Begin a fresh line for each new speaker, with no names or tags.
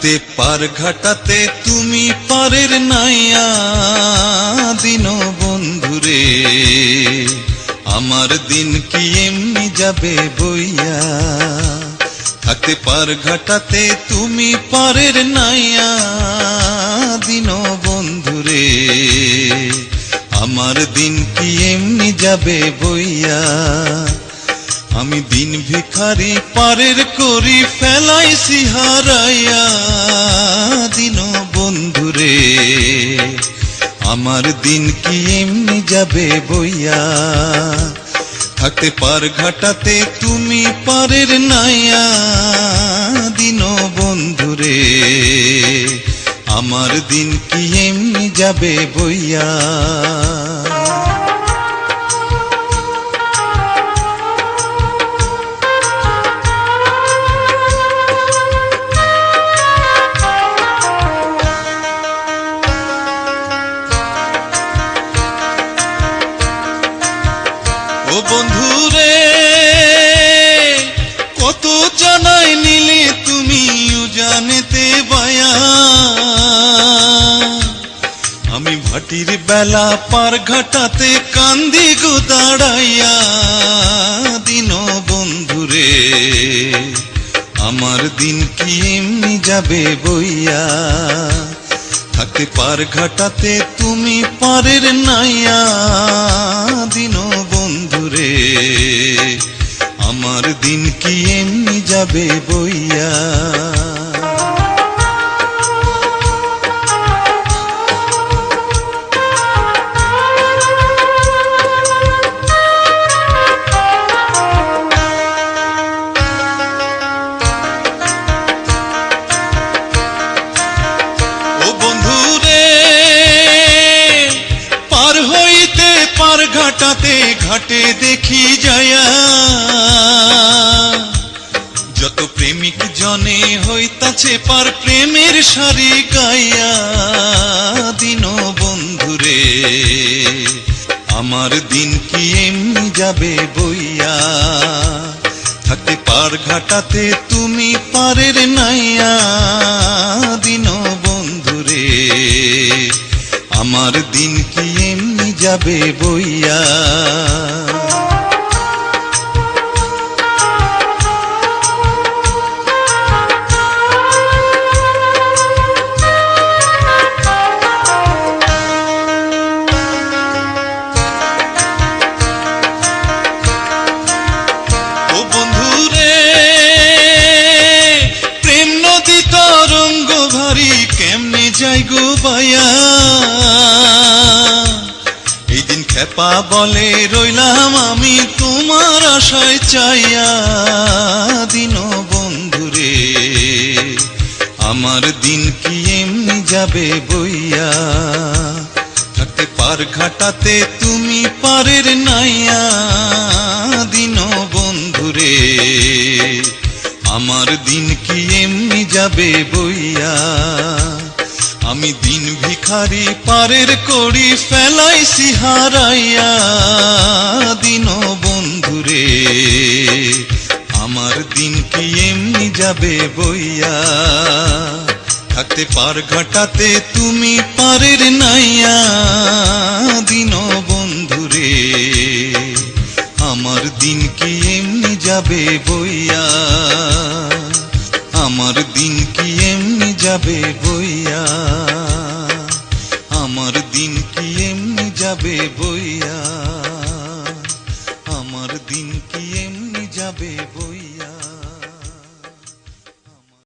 থাকতে পার ঘাটাতে তুমি পারের নাইয়া দিন বন্ধুরে, আমার দিন কি এমনি যাবে বইয়া। থাকতে পার ঘাটাতে তুমি পারের নাইয়া দিন বন্ধুরে, আমার দিন কি এমনি যাবে বইয়া। আমি দিন ভিখারি পারের করি ফেলাইছি হারাইয়া দিন বন্ধুরে, আমার দিন কি এমনি যাবে বইয়া। থাকতে পার ঘাটাতে তুমি পারের নাইয়া দিন বন্ধুরে, আমার দিন কি এমনি যাবে বইয়া। ও বন্ধুরে কত জানাই নিলে তুমি জানেতে বায়া, আমি ভাটির বেলা পার ঘাটাতে কান্দি গো দাঁড়াইয়া দিন বন্ধুরে, আমার দিন কি এমনি যাবে বইয়া। থাকতে পার ঘাটাতে তুমি পারের নাইয়া দিন বন্ধুরে, আমার দিন কি এমনি যাবে বইয়া। ঘাটাতে ঘাটে দেখি যায়া যত প্রেমিক জনে হইতাছে পার প্রেমের সারি গাইয়া দিন বন্ধুরে, আমার দিন কি এমনি যাবে বইয়া। থাকতে পার ঘাটাতে তুমি পারের নাইয়া দিন বন্ধুরে, আমার দিন কি এমনি যাবে বইয়া। ও বন্ধুরে প্রেম নদী তরঙ্গ ভারী কেমনে যাই গো বায়া। এই দিন খেপা বলে রইলাম আমি তোমার আশায় চাইয়া দিন বন্ধুরে, আমার দিন কি এমনি যাবে বইয়া। থাকতে পার ঘাটাতে তুমি পারের নাইয়া দিন বন্ধুরে, আমার দিন কি এমনি যাবে বইয়া। আমি দিন ভিখারি পারের করি ফেলাইছি হারাইয়া দিন বন্ধুরে, আমার দিন কি এমনি যাবে বইয়া। থাকতে পার ঘাটাতে তুমি পারের নাইয়া দিন বন্ধুরে, আমার দিন কি এমনি যাবে বইয়া। আমার দিন কি এমনি যাবে বইয়া, আমার দিন কি এমনি যাবে বইয়া।